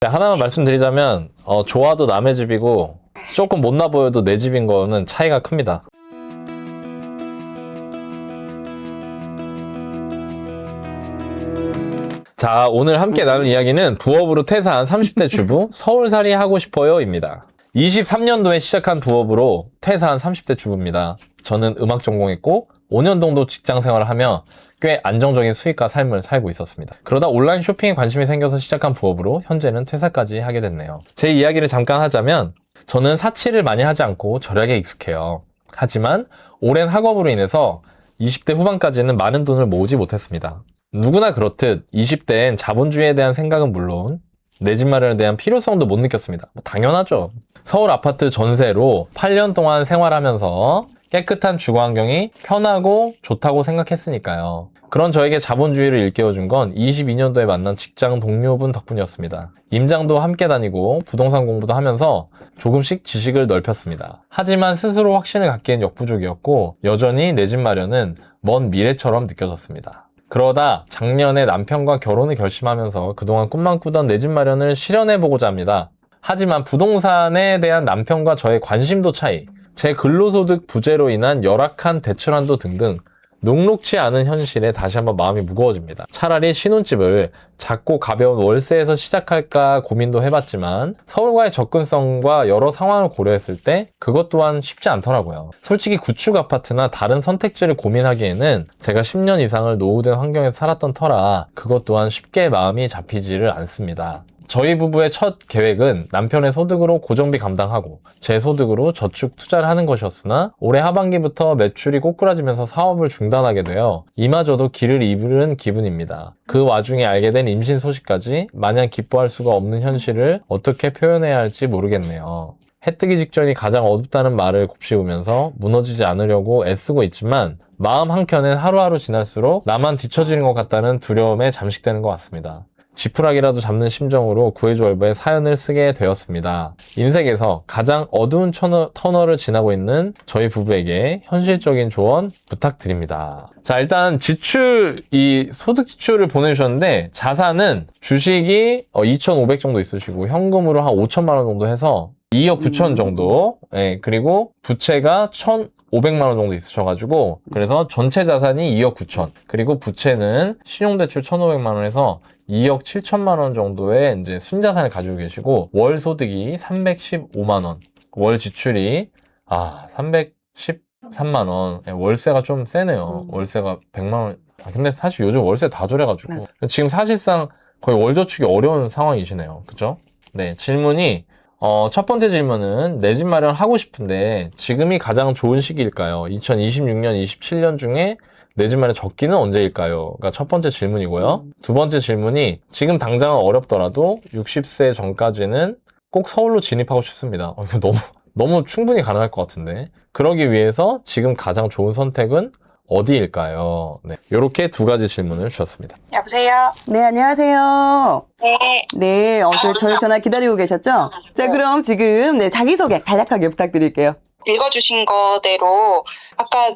네, 하나만 말씀드리자면 좋아도 남의 집이고 조금 못나 보여도 내 집인 거는 차이가 큽니다. 자, 오늘 함께 나눌 이야기는 부업으로 퇴사한 30대 주부 서울살이 하고 싶어요입니다. 23년도에 시작한 부업으로 퇴사한 30대 주부입니다. 저는 음악 전공했고 5년 정도 직장 생활을 하며 꽤 안정적인 수익과 삶을 살고 있었습니다. 그러다 온라인 쇼핑에 관심이 생겨서 시작한 부업으로 현재는 퇴사까지 하게 됐네요. 제 이야기를 잠깐 하자면 저는 사치를 많이 하지 않고 절약에 익숙해요. 하지만 오랜 학업으로 인해서 20대 후반까지는 많은 돈을 모으지 못했습니다. 누구나 그렇듯 20대엔 자본주의에 대한 생각은 물론 내 집 마련에 대한 필요성도 못 느꼈습니다. 당연하죠. 서울 아파트 전세로 8년 동안 생활하면서 깨끗한 주거 환경이 편하고 좋다고 생각했으니까요. 그런 저에게 자본주의를 일깨워준 건 22년도에 만난 직장 동료분 덕분이었습니다. 임장도 함께 다니고 부동산 공부도 하면서 조금씩 지식을 넓혔습니다. 하지만 스스로 확신을 갖기엔 역부족이었고 여전히 내 집 마련은 먼 미래처럼 느껴졌습니다. 그러다 작년에 남편과 결혼을 결심하면서 그동안 꿈만 꾸던 내 집 마련을 실현해보고자 합니다. 하지만 부동산에 대한 남편과 저의 관심도 차이, 제 근로소득 부재로 인한 열악한 대출한도 등등 녹록치 않은 현실에 다시 한번 마음이 무거워집니다. 차라리 신혼집을 작고 가벼운 월세에서 시작할까 고민도 해봤지만 서울과의 접근성과 여러 상황을 고려했을 때 그것 또한 쉽지 않더라고요. 솔직히 구축 아파트나 다른 선택지를 고민하기에는 제가 10년 이상을 노후된 환경에서 살았던 터라 그것 또한 쉽게 마음이 잡히지를 않습니다. 저희 부부의 첫 계획은 남편의 소득으로 고정비 감당하고 제 소득으로 저축 투자를 하는 것이었으나 올해 하반기부터 매출이 꼬꾸라지면서 사업을 중단하게 되어 이마저도 길을 잃은 기분입니다. 그 와중에 알게 된 임신 소식까지 마냥 기뻐할 수가 없는 현실을 어떻게 표현해야 할지 모르겠네요. 해 뜨기 직전이 가장 어둡다는 말을 곱씹으면서 무너지지 않으려고 애쓰고 있지만 마음 한켠엔 하루하루 지날수록 나만 뒤처지는 것 같다는 두려움에 잠식되는 것 같습니다. 지푸라기라도 잡는 심정으로 구해줘 얼버에 사연을 쓰게 되었습니다. 인생에서 가장 어두운 터널을 지나고 있는 저희 부부에게 현실적인 조언 부탁드립니다. 자, 일단 이 소득 지출을 보내주셨는데 자산은 주식이 2,500 정도 있으시고 현금으로 한 5천만 원 정도 해서 2억 9천 정도, 예, 그리고 부채가 1,500만 원 정도 있으셔가지고 그래서 전체 자산이 2억 9천, 그리고 부채는 신용대출 1,500만 원에서 2억 7천만 원 정도의 이제 순자산을 가지고 계시고 월 소득이 315만 원, 월 지출이 313만 원. 월세가 좀 세네요. 월세가 100만 원. 근데 사실 요즘 월세 다 저래가지고 지금 사실상 거의 월 저축이 어려운 상황이시네요. 그죠? 네, 질문이 첫 번째 질문은 내 집 마련 하고 싶은데 지금이 가장 좋은 시기일까요? 2026년, 27년 중에 내 집 마련 적기는 언제일까요? 가 첫 번째 질문이고요. 두 번째 질문이 지금 당장은 어렵더라도 60세 전까지는 꼭 서울로 진입하고 싶습니다. 이거 너무 충분히 가능할 것 같은데. 그러기 위해서 지금 가장 좋은 선택은 어디일까요? 네, 이렇게 두 가지 질문을 주셨습니다. 여보세요? 네, 안녕하세요. 네. 네, 저희 전화 기다리고 계셨죠? 자, 그럼 지금 자기소개 간략하게 부탁드릴게요. 읽어주신 거대로 아까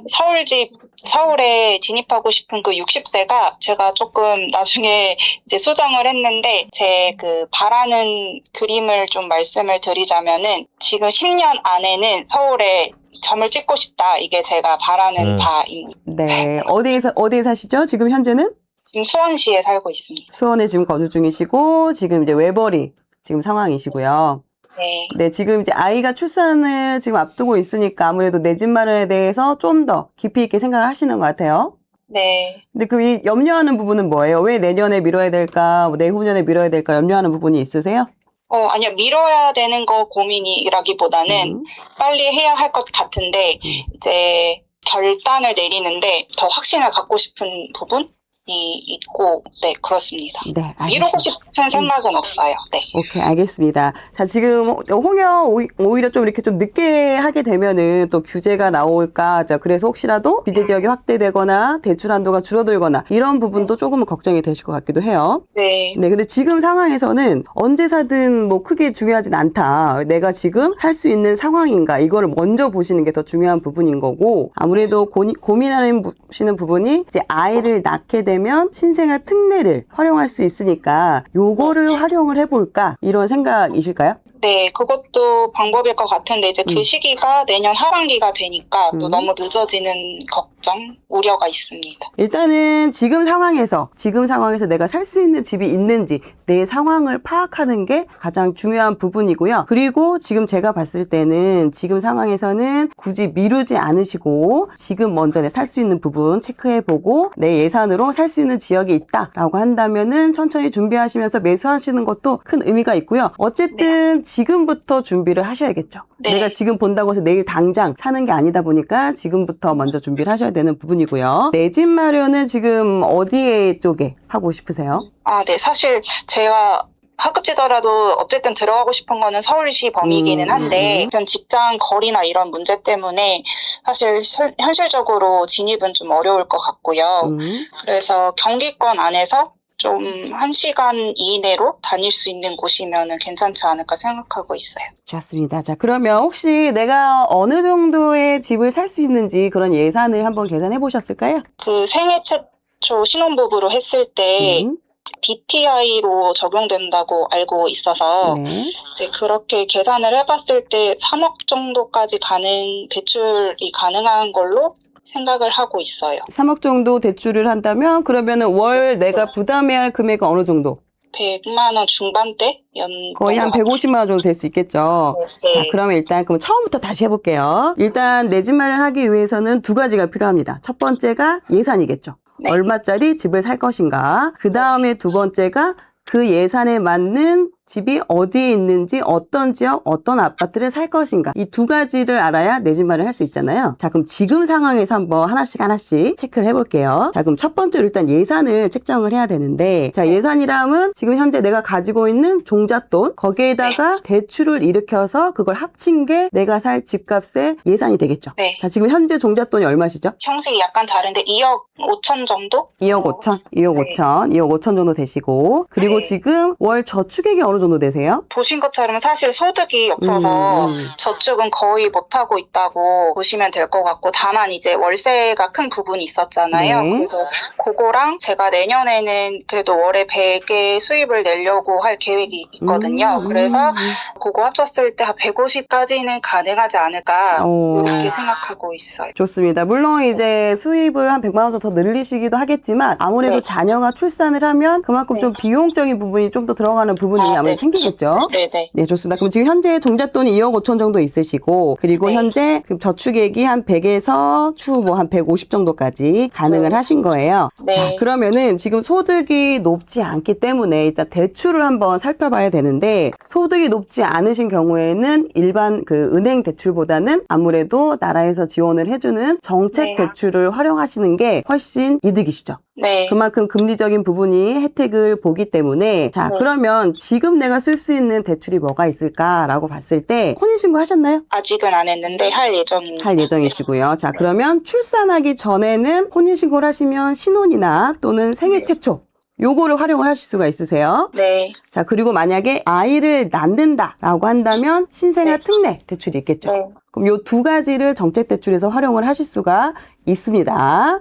서울에 진입하고 싶은 그 60세가 제가 조금 나중에 이제 수정을 했는데 제 그 바라는 그림을 좀 말씀을 드리자면은 지금 10년 안에는 서울에 점을 찍고 싶다. 이게 제가 바라는 바입니다. 네, 어디에 사시죠? 지금 현재는? 지금 수원시에 살고 있습니다. 수원에 지금 거주 중이시고, 지금 이제 외벌이 지금 상황이시고요. 네. 네, 지금 이제 아이가 출산을 지금 앞두고 있으니까 아무래도 내 집 마련에 대해서 좀 더 깊이 있게 생각을 하시는 것 같아요. 네. 근데 이 염려하는 부분은 뭐예요? 왜 내년에 미뤄야 될까, 내후년에 미뤄야 될까 염려하는 부분이 있으세요? 아니요. 미뤄야 되는 거 고민이라기보다는 빨리 해야 할 것 같은데 이제 결단을 내리는데 더 확신을 갖고 싶은 부분이 있고, 네, 그렇습니다. 네, 알겠습니다. 미루고 싶은 생각은 없어요. 네. 오케이, 알겠습니다. 자, 지금 홍역 오히려 좀 이렇게 좀 늦게 하게 되면은 또 규제가 나올까. 자, 그래서 혹시라도 규제 지역이 확대되거나 대출 한도가 줄어들거나 이런 부분도 조금은 걱정이 되실 것 같기도 해요. 네. 네, 근데 지금 상황에서는 언제 사든 뭐 크게 중요하진 않다. 내가 지금 살 수 있는 상황인가. 이거를 먼저 보시는 게 더 중요한 부분인 거고, 아무래도 고민하시는 부분이 이제 아이를 낳게 되면 되면 신생아 특례를 활용할 수 있으니까 요거를 활용을 해볼까 이런 생각이실까요? 네, 그것도 방법일 것 같은데 이제 그 시기가 내년 하반기가 되니까 또 너무 늦어지는 걱정, 우려가 있습니다. 일단은 지금 상황에서 내가 살 수 있는 집이 있는지 내 상황을 파악하는 게 가장 중요한 부분이고요. 그리고 지금 제가 봤을 때는 지금 상황에서는 굳이 미루지 않으시고 지금 먼저 살 수 있는 부분 체크해보고 내 예산으로 살 수 있는 지역이 있다라고 한다면은 천천히 준비하시면서 매수하시는 것도 큰 의미가 있고요. 어쨌든 지금부터 준비를 하셔야겠죠. 네. 내가 지금 본다고 해서 내일 당장 사는 게 아니다 보니까 지금부터 먼저 준비를 하셔야 되는 부분이고요. 내 집 마련은 지금 어디에 쪽에 하고 싶으세요? 아, 네, 사실 제가 하급지더라도 어쨌든 들어가고 싶은 거는 서울시 범위이기는 한데 전 직장 거리나 이런 문제 때문에 사실 현실적으로 진입은 좀 어려울 것 같고요. 그래서 경기권 안에서 좀 1시간 이내로 다닐 수 있는 곳이면 괜찮지 않을까 생각하고 있어요. 좋습니다. 자, 그러면 혹시 내가 어느 정도의 집을 살 수 있는지 그런 예산을 한번 계산해 보셨을까요? 그 생애 최초 신혼부부로 했을 때 DTI로 적용된다고 알고 있어서 네. 이제 그렇게 계산을 해봤을 때 3억 정도까지 대출이 가능한 걸로 생각을 하고 있어요. 3억 정도 대출을 한다면 그러면은 월 내가 부담해야 할 금액은 어느 정도? 100만 원 중반대? 거의 한 150만 원 정도 될 수 있겠죠. 네. 자, 그러면 일단 그럼 처음부터 다시 해볼게요. 일단 내 집 마련하기 위해서는 두 가지가 필요합니다. 첫 번째가 예산이겠죠. 네. 얼마짜리 집을 살 것인가. 그 다음에 두 번째가 그 예산에 맞는 집이 어디에 있는지 어떤 지역 어떤 아파트를 살 것인가 이 두 가지를 알아야 내 집 마련을 할 수 있잖아요. 자, 그럼 지금 상황에서 한번 하나씩 체크를 해볼게요. 자, 그럼 첫 번째로 일단 예산을 책정을 해야 되는데 자, 예산이라면 지금 현재 내가 가지고 있는 종잣돈 거기에다가 대출을 일으켜서 그걸 합친 게 내가 살 집값의 예산이 되겠죠. 네. 자, 지금 현재 종잣돈이 얼마시죠? 형식이 약간 다른데 2억 5천 정도? 2억 5천, 2억 5천, 2억 5천 정도 되시고 그리고 네. 지금 월 저축액이 어느 정도 되세요? 보신 것처럼 사실 소득이 없어서 저축은 거의 못하고 있다고 보시면 될 것 같고 다만 이제 월세가 큰 부분이 있었잖아요. 네. 그래서 그거랑 제가 내년에는 그래도 월에 100의 수입을 내려고 할 계획이 있거든요. 그래서 그거 합쳤을 때 한 150까지는 가능하지 않을까 이렇게 생각하고 있어요. 좋습니다. 물론 이제 수입을 한 100만 원 정도 더 늘리시기도 하겠지만 아무래도 네. 자녀가 출산을 하면 그만큼 좀 비용적인 부분이 좀 더 들어가는 부분이 아무래도 네. 생기겠죠. 네네. 네, 좋습니다. 그럼 지금 현재 종잣돈이 2억 5천 정도 있으시고 그리고 네. 현재 그 저축액이 한 100에서 추후 뭐 한 150 정도까지 가능을 하신 거예요. 네. 자, 그러면은 지금 소득이 높지 않기 때문에 일단 대출을 한번 살펴봐야 되는데 소득이 높지 않으신 경우에는 일반 그 은행 대출보다는 아무래도 나라에서 지원을 해주는 정책 네. 대출을 활용하시는 게 훨씬 이득이시죠. 네. 그만큼 금리적인 부분이 혜택을 보기 때문에 자, 네. 그러면 지금 내가 쓸 수 있는 대출이 뭐가 있을까라고 봤을 때 혼인신고 하셨나요? 아직은 안 했는데 할 예정입니다. 할 예정이시고요. 자, 그러면 출산하기 전에는 혼인신고를 하시면 신혼이나 또는 생애 최초 요거를 활용을 하실 수가 있으세요. 네. 자, 그리고 만약에 아이를 낳는다라고 한다면 신생아 네. 특례 대출이 있겠죠. 네. 그럼 요 두 가지를 정책 대출에서 활용을 하실 수가 있습니다.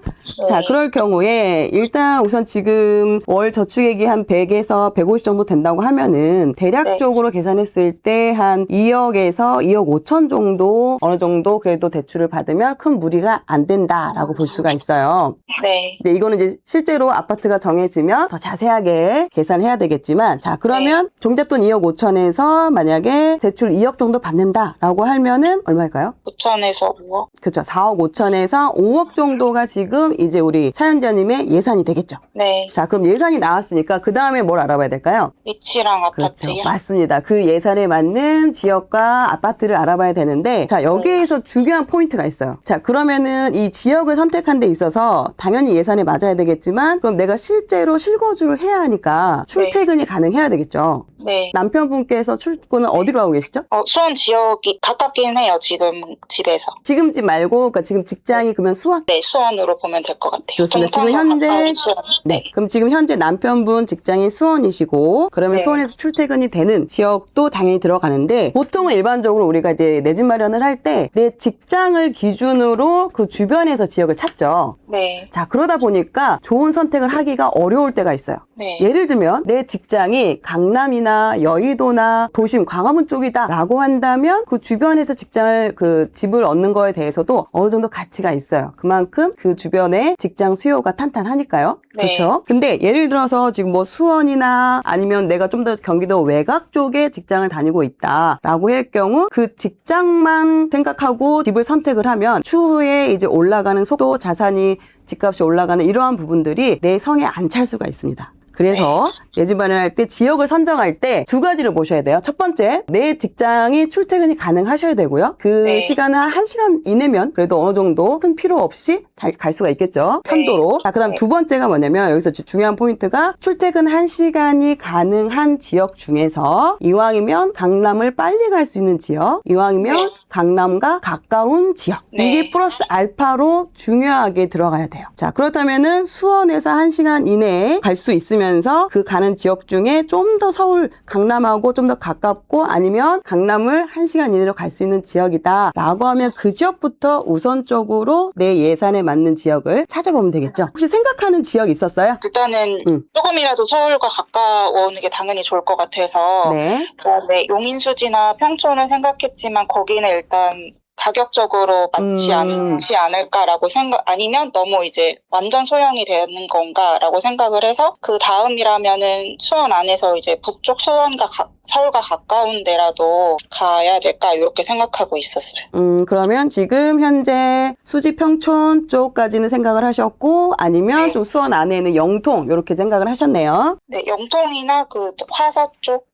자, 그럴 경우에 일단 우선 지금 월 저축액이 한 100에서 150 정도 된다고 하면은 대략적으로 계산했을 때 한 2억에서 2억 5천 정도 어느 정도 그래도 대출을 받으면 큰 무리가 안 된다라고 볼 수가 있어요. 네. 네, 이거는 이제 실제로 아파트가 정해지면 더 자세하게 계산해야 되겠지만 자, 그러면 종잣돈 2억 5천에서 만약에 대출 2억 정도 받는다라고 하면은 얼마일까요? 5천에서 5억? 그렇죠. 4억 5천에서 5억 정도가 지금 이제 우리 사연자님의 예산이 되겠죠. 네. 자, 그럼 예산이 나왔으니까 그 다음에 뭘 알아봐야 될까요? 위치랑 그렇죠. 아파트요? 맞습니다. 그 예산에 맞는 지역과 아파트를 알아봐야 되는데 자, 여기에서 중요한 포인트가 있어요. 자, 그러면은 이 지역을 선택한 데 있어서 당연히 예산에 맞아야 되겠지만 그럼 내가 실제로 실거주를 해야 하니까 출퇴근이 가능해야 되겠죠. 네. 남편분께서 출근은 어디로 하고 계시죠? 수원 지역이 가깝긴 해요, 지금 집에서. 지금 집 말고, 그러니까 지금 직장이 그러면 수원? 네, 수원으로 보면 될 것 같아요. 좋습니다. 지금 동탄과 현재, 가까운 수원. 네. 그럼 지금 현재 남편분 직장이 수원이시고, 그러면 네. 수원에서 출퇴근이 되는 지역도 당연히 들어가는데, 보통은 일반적으로 우리가 이제 내 집 마련을 할 때, 내 직장을 기준으로 그 주변에서 지역을 찾죠. 네. 자, 그러다 보니까 좋은 선택을 하기가 어려울 때가 있어요. 네. 예를 들면 내 직장이 강남이나 여의도나 도심 광화문 쪽이다 라고 한다면 그 주변에서 집을 얻는 거에 대해서도 어느 정도 가치가 있어요. 그만큼 그 주변에 직장 수요가 탄탄하니까요. 네. 그렇죠? 근데 예를 들어서 지금 뭐 수원이나 아니면 내가 좀 더 경기도 외곽 쪽에 직장을 다니고 있다 라고 할 경우 그 직장만 생각하고 집을 선택을 하면 추후에 이제 올라가는 속도, 자산이 집값이 올라가는 이러한 부분들이 내 성에 안 찰 수가 있습니다. 그래서 내 집 마련할 때 지역을 선정할 때 두 가지를 보셔야 돼요. 첫 번째, 내 직장이 출퇴근이 가능하셔야 되고요. 그 네. 시간은 한 1시간 이내면 그래도 어느 정도 큰 필요 없이 갈 수가 있겠죠. 편도로. 자, 그다음 네. 두 번째가 뭐냐면 여기서 중요한 포인트가 출퇴근 1시간이 가능한 지역 중에서 이왕이면 강남을 빨리 갈 수 있는 지역, 이왕이면 네. 강남과 가까운 지역. 네. 이게 플러스 알파로 중요하게 들어가야 돼요. 자, 그렇다면은 수원에서 1시간 이내에 갈 수 있으면서 그 가는 지역 중에 좀 더 서울 강남하고 좀 더 가깝고 아니면 강남을 1시간 이내로 갈 수 있는 지역이다 라고 하면 그 지역부터 우선적으로 내 예산에 맞는 지역을 찾아보면 되겠죠. 혹시 생각하는 지역 있었어요? 일단은 조금이라도 서울과 가까워오는 게 당연히 좋을 것 같아서 네. 네, 용인수지나 평촌을 생각했지만 거기는 일단 가격적으로 맞지 않지 않을까라고 아니면 너무 이제 완전 소형이 되는 건가라고 생각을 해서 그 다음이라면은 수원 안에서 이제 북쪽 수원과 서울과 가까운 데라도 가야 될까 이렇게 생각하고 있었어요. 그러면 지금 현재 수지 평촌 쪽까지는 생각을 하셨고 아니면 네. 좀 수원 안에 있는 영통 이렇게 생각을 하셨네요. 네, 영통이나 그 화서 쪽.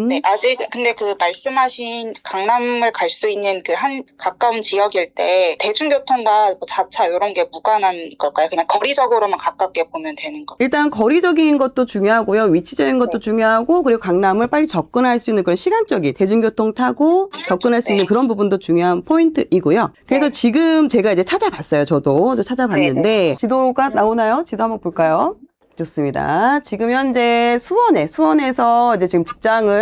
네, 아직 근데 그 말씀하신 강남을 갈 수 있는 그 가까운 지역일 때 대중교통과 뭐 자차 이런 게 무관한 걸까요? 그냥 거리적으로만 가깝게 보면 되는 거. 일단 거리적인 것도 중요하고요. 위치적인 것도 중요하고 그리고 강남을 빨리 접근할 수 있는 그런 시간적인 대중교통 타고 접근할 수 있는 그런 부분도 중요한 포인트이고요. 그래서 지금 제가 이제 찾아봤어요. 저도 찾아봤는데 지도가 나오나요? 지도 한번 볼까요? 좋습니다. 지금 현재 수원에서 이제 지금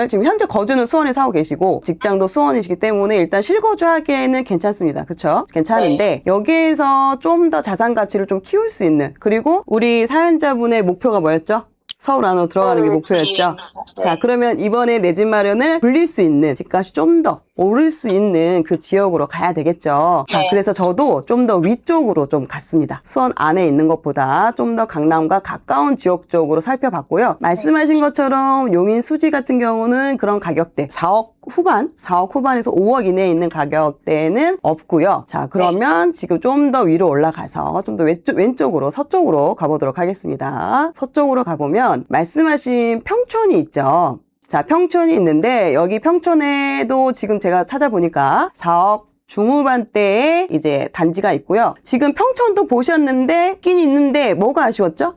지금 현재 거주는 수원에서 하고 계시고 직장도 수원이시기 때문에 일단 실거주하기에는 괜찮습니다. 그렇죠? 괜찮은데 여기에서 좀 더 자산 가치를 좀 키울 수 있는 그리고 우리 사연자분의 목표가 뭐였죠? 서울 안으로 들어가는 게 목표였죠. 네. 자, 그러면 이번에 내 집 마련을 불릴 수 있는 집값이 좀 더 오를 수 있는 그 지역으로 가야 되겠죠. 자, 네. 그래서 저도 좀 더 위쪽으로 좀 갔습니다. 수원 안에 있는 것보다 좀 더 강남과 가까운 지역 쪽으로 살펴봤고요. 말씀하신 것처럼 용인 수지 같은 경우는 그런 가격대 4억 후반에서 5억 이내에 있는 가격대는 없고요. 자, 그러면 지금 좀 더 위로 올라가서 좀 더 왼쪽으로 서쪽으로 가보도록 하겠습니다. 서쪽으로 가보면 말씀하신 평촌이 있죠. 자, 평촌이 있는데 여기 평촌에도 지금 제가 찾아보니까 4억 중후반대의 이제 단지가 있고요. 지금 평촌도 보셨는데 있긴 있는데 뭐가 아쉬웠죠?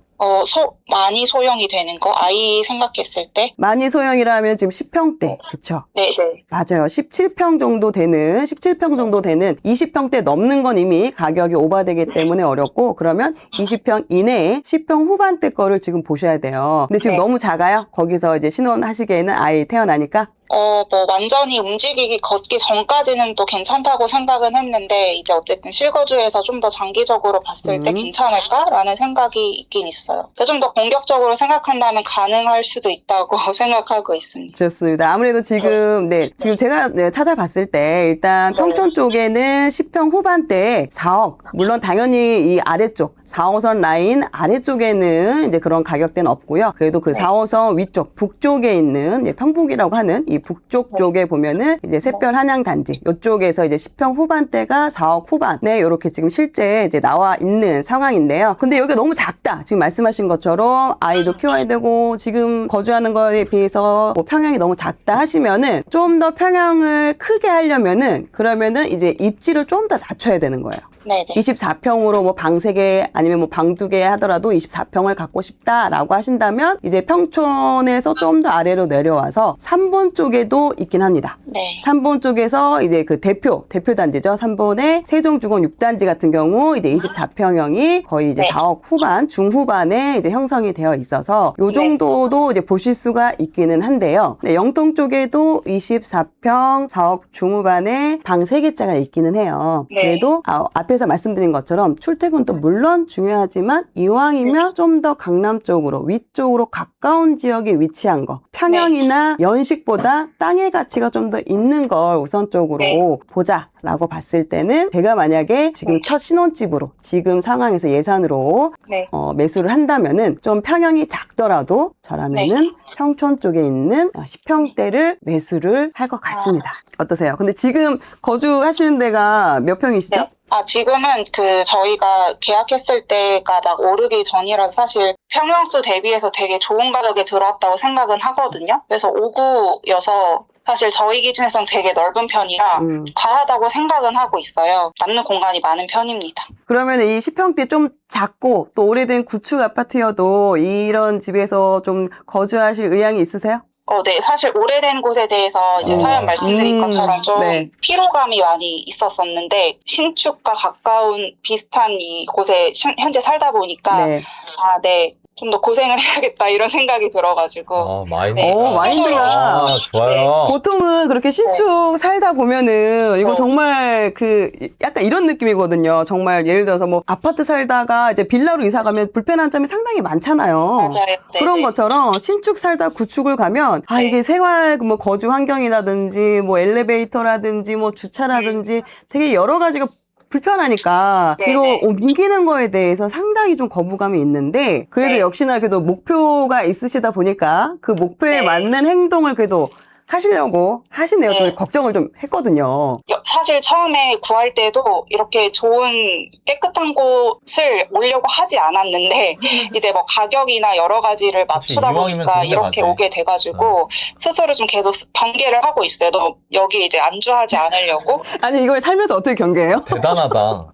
많이 소형이 되는 거, 아이 생각했을 때? 많이 소형이라면 지금 10평대. 그쵸? 네. 맞아요. 17평 정도 되는 20평대 넘는 건 이미 가격이 오바되기 때문에 어렵고 그러면 20평 이내에 10평 후반대 거를 지금 보셔야 돼요. 근데 지금 네. 너무 작아요? 거기서 이제 신혼하시기에는 아이 태어나니까? 뭐 완전히 걷기 전까지는 또 괜찮다고 생각은 했는데 이제 어쨌든 실거주에서 좀 더 장기적으로 봤을 때 괜찮을까라는 생각이 있긴 있어요. 좀 더 공격적으로 생각한다면 가능할 수도 있다고 생각하고 있습니다. 좋습니다. 아무래도 지금 지금 제가 찾아봤을 때 일단 평촌 쪽에는 10평 후반대에 4억 물론 당연히 이 아래쪽 4호선 라인 아래쪽에는 이제 그런 가격대는 없고요. 그래도 그 4호선 위쪽 북쪽에 있는 이제 평북이라고 하는 이 북쪽 쪽에 보면은 이제 샛별 한양 단지 이쪽에서 이제 10평 후반대가 4억 후반에 이렇게 지금 실제 이제 나와 있는 상황인데요. 근데 여기가 너무 작다. 지금 말씀하신 것처럼 아이도 키워야 되고 지금 거주하는 거에 비해서 뭐 평양이 너무 작다 하시면은 좀 더 평양을 크게 하려면은 그러면은 이제 입지를 좀 더 낮춰야 되는 거예요. 네네. 24평으로 뭐 방 3개 아니면 뭐 방 2개 하더라도 24평을 갖고 싶다라고 하신다면 이제 평촌에서 좀 더 아래로 내려와서 3번 쪽에도 있긴 합니다. 네. 3번 쪽에서 이제 그 대표 단지죠. 3번의 세종주공 6단지 같은 경우 이제 24평형이 거의 이제 네. 4억 후반, 중후반에 이제 형성이 되어 있어서 요 정도도 이제 보실 수가 있기는 한데요. 네, 영통 쪽에도 24평, 4억 중후반에 방 3개짜리가 있기는 해요. 네. 그래도 앞에서 말씀드린 것처럼 출퇴근도 물론 중요하지만 이왕이면 좀 더 강남 쪽으로 위쪽으로 가까운 지역에 위치한 거, 평형이나 연식보다 땅의 가치가 좀 더 있는 걸 우선적으로 네. 보자라고 봤을 때는 제가 만약에 지금 첫 신혼집으로 지금 상황에서 예산으로 네. 매수를 한다면은 좀 평형이 작더라도 저라면은 평촌 쪽에 있는 10평대를 매수를 할 것 같습니다. 어떠세요? 근데 지금 거주하시는 데가 몇 평이시죠? 네. 지금은 저희가 계약했을 때가 막 오르기 전이라서 사실 평형수 대비해서 되게 좋은 가격에 들어왔다고 생각은 하거든요. 그래서 5구여서 사실 저희 기준에서는 되게 넓은 편이라 과하다고 생각은 하고 있어요. 남는 공간이 많은 편입니다. 그러면 이 10평대 좀 작고 또 오래된 구축 아파트여도 이런 집에서 좀 거주하실 의향이 있으세요? 네. 사실 오래된 곳에 대해서 이제 사연 말씀드린 것처럼 좀 네. 피로감이 많이 있었었는데 신축과 가까운 비슷한 이곳에 현재 살다 보니까 네. 네. 좀 더 고생을 해야겠다 이런 생각이 들어가지고 마인드. 마인드가 좋아요. 보통은 그렇게 신축 살다 보면은 이거 정말 약간 이런 느낌이거든요. 정말 예를 들어서 뭐 아파트 살다가 이제 빌라로 이사 가면 불편한 점이 상당히 많잖아요. 맞아요. 네, 그런 네. 것처럼 신축 살다 구축을 가면 이게 생활 뭐 거주 환경이라든지 뭐 엘리베이터라든지 뭐 주차라든지 되게 여러 가지가 불편하니까 네네. 이거 옮기는 거에 대해서 상당히 좀 거부감이 있는데 그래도 네. 역시나 그래도 목표가 있으시다 보니까 그 목표에 네. 맞는 행동을 그래도 하시려고 하시네요. 네. 또 걱정을 좀 했거든요. 사실 처음에 구할 때도 이렇게 좋은 깨끗한 곳을 오려고 하지 않았는데 이제 뭐 가격이나 여러 가지를 맞추다 이왕이면 보니까 좋은 데 이렇게 가지. 오게 돼가지고 스스로 좀 계속 경계를 하고 있어요. 너 여기 이제 안주하지 않으려고. 아니 이걸 살면서 어떻게 경계해요? 대단하다.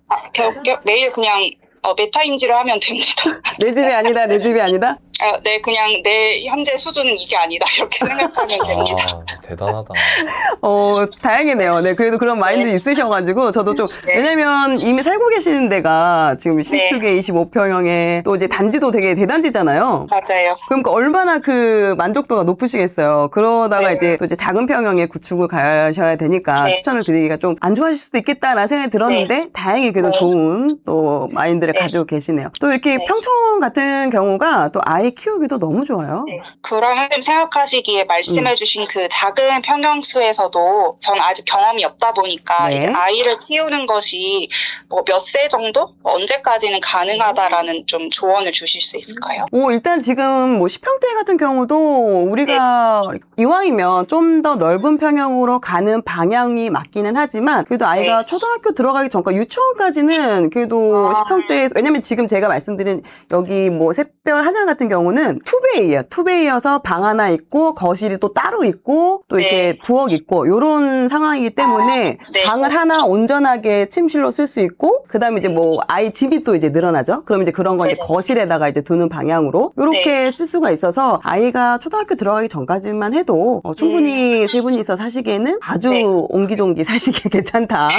매일 그냥 메타인지를 하면 됩니다. 내 집이 아니다, 내 집이 아니다. 네, 그냥 내 현재 수준은 이게 아니다 이렇게 생각하면 됩니다. 대단하다. 다행이네요. 네, 그래도 그런 마인드 있으셔가지고 저도 좀 네. 왜냐면 이미 살고 계시는 데가 지금 신축의 25평형에 또 이제 단지도 되게 대단지잖아요. 맞아요. 그러니까 얼마나 그 만족도가 높으시겠어요. 그러다가 네. 이제 또 이제 작은 평형의 구축을 가셔야 되니까 네. 추천을 드리기가 좀 안 좋아하실 수도 있겠다라는 생각이 들었는데 다행히 그래도 네. 좋은 또 마인드를 네. 가지고 계시네요. 또 이렇게 네. 평촌 같은 경우가 또 아이 키우기도 너무 좋아요. 그럼 선생님 생각하시기에 말씀해주신 그 작은 평형수에서도 전 아직 경험이 없다 보니까 네. 이제 아이를 키우는 것이 뭐 몇 세 정도? 언제까지는 가능하다라는 좀 조언을 주실 수 있을까요? 일단 지금 뭐 10평대 같은 경우도 우리가 이왕이면 좀 더 넓은 평형으로 가는 방향이 맞기는 하지만 그래도 아이가 초등학교 들어가기 전까 유치원까지는 그래도 10평대 왜냐면 지금 제가 말씀드린 여기 뭐 샛별 한양 같은 경우는 투베이예요. 투베이여서 방 하나 있고 거실이 또 따로 있고 또 이렇게 부엌 있고 요런 상황이기 때문에 네. 방을 하나 온전하게 침실로 쓸 수 있고 그다음에 이제 뭐 아이 집이 또 이제 늘어나죠. 그럼 이제 그런 거 이제 거실에다가 이제 두는 방향으로 요렇게 쓸 수가 있어서 아이가 초등학교 들어가기 전까지만 해도 충분히 세 분이서 사시기에는 아주 옹기종기 사시기에 괜찮다.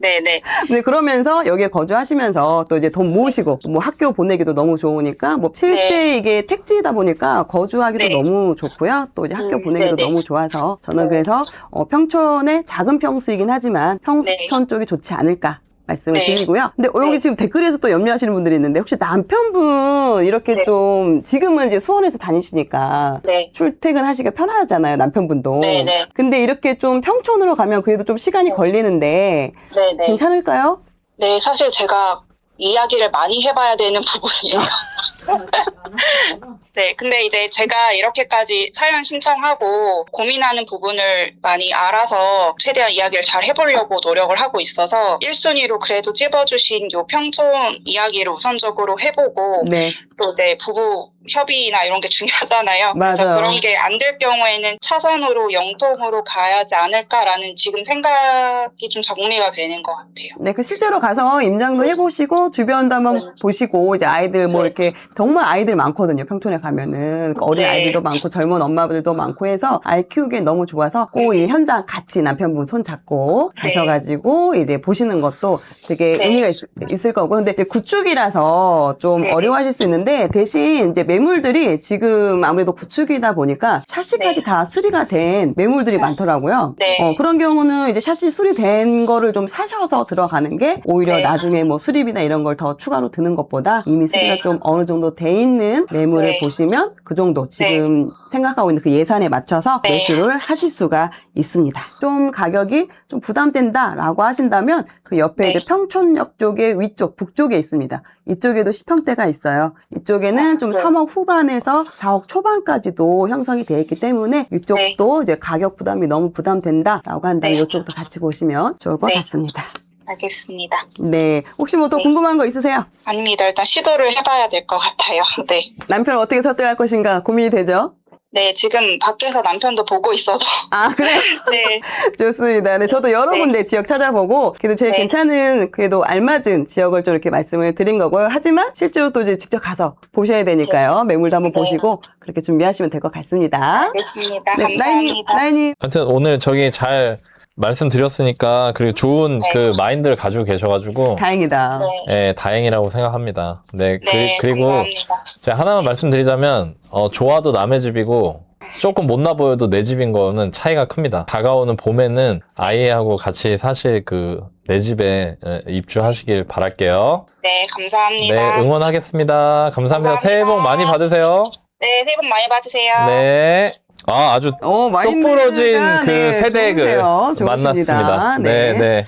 네네. 네, 그러면서 여기에 거주하시면서 또 이제 돈 모으시고 뭐 학교 보내기도 너무 좋으니까 뭐 실제 이게 택지이다 보니까 거주하기도 너무 좋고요. 또 이제 학교 보내기도 너무 좋아서 저는 그래서 평촌의 작은 평수이긴 하지만 평촌 쪽이 좋지 않을까. 말씀을 드리고요. 근데 여기 지금 댓글에서 또 염려하시는 분들이 있는데 혹시 남편분 이렇게 좀 지금은 이제 수원에서 다니시니까 출퇴근하시기가 편하잖아요. 남편분도. 네네. 근데 이렇게 좀 평촌으로 가면 그래도 좀 시간이 걸리는데 괜찮을까요? 네, 사실 제가 이야기를 많이 해봐야 되는 부분이에요. 네, 근데 이제 제가 이렇게까지 사연 신청하고 고민하는 부분을 많이 알아서 최대한 이야기를 잘 해보려고 노력을 하고 있어서 1순위로 그래도 찝어주신 요 평촌 이야기를 우선적으로 해보고 네. 또 이제 부부 협의나 이런 게 중요하잖아요. 맞아요. 그래서 그런 게 안 될 경우에는 차선으로 영통으로 가야지 않을까라는 지금 생각이 좀 정리가 되는 것 같아요. 네, 그 실제로 가서 임장도 해보시고 주변도 한번 네. 보시고 이제 아이들 뭐 네. 이렇게 정말 아이들 많거든요. 평촌에 가면은 그러니까 어린 네. 아이들도 많고 젊은 엄마들도 많고 해서 아이 키우기에 너무 좋아서 꼭 이 현장 같이 남편분 손 잡고 네. 가셔가지고 이제 보시는 것도 되게 네. 의미가 있을 거고 근데 이제 구축이라서 좀 네. 어려워하실 수 있는데 대신 이제 매물들이 지금 아무래도 구축이다 보니까 샤시까지 네. 다 수리가 된 매물들이 많더라고요. 네. 그런 경우는 이제 샤시 수리된 거를 좀 사셔서 들어가는 게 오히려 네. 나중에 뭐 수리비나 이런 걸 더 추가로 드는 것보다 이미 수리가 네. 좀 어느 정도 돼 있는 매물을 네. 보시면 그 정도 지금 생각하고 있는 그 예산에 맞춰서 네. 매수를 하실 수가 있습니다. 좀 가격이 좀 부담된다라고 하신다면 그 옆에 네. 이제 평촌역 쪽에 위쪽 북쪽에 있습니다. 이쪽에도 10평대가 있어요. 이쪽에는 좀 네. 3억 후반에서 4억 초반까지도 형성이 되어 있기 때문에 이쪽도 이제 가격 부담이 너무 부담된다라고 한다면 네. 이쪽도 같이 보시면 좋을 것 네. 같습니다. 알겠습니다. 네. 혹시 뭐 더 네. 궁금한 거 있으세요? 아닙니다. 일단 시도를 해봐야 될 것 같아요. 네. 남편 어떻게 설득할 것인가 고민이 되죠? 네, 지금 밖에서 남편도 보고 있어서. 아, 그래? 네. 좋습니다. 네, 저도 여러 네. 군데 지역 찾아보고, 그래도 제일 네. 괜찮은, 그래도 알맞은 지역을 좀 이렇게 말씀을 드린 거고요. 하지만 실제로 또 이제 직접 가서 보셔야 되니까요. 매물도 한번 네. 보시고, 그렇게 준비하시면 될 것 같습니다. 알겠습니다. 네, 감사합니다. 나인님. 하여튼 오늘 저기 잘 말씀드렸으니까 그리고 좋은 네. 그 마인드를 가지고 계셔가지고 다행이다. 네. 예, 다행이라고 생각합니다. 네, 네, 그리고 감사합니다. 제가 하나만 말씀드리자면 좋아도 남의 집이고 조금 못나 보여도 내 집인 거는 차이가 큽니다. 다가오는 봄에는 아이하고 같이 사실 그 내 집에 입주하시길 바랄게요. 네, 감사합니다. 네, 응원하겠습니다. 감사합니다. 새해 복 많이 받으세요. 네, 새해 복 많이 받으세요. 네. 아주 마인드가, 똑부러진 그 네, 세대를 좋으세요. 좋으십니다. 만났습니다. 네, 네.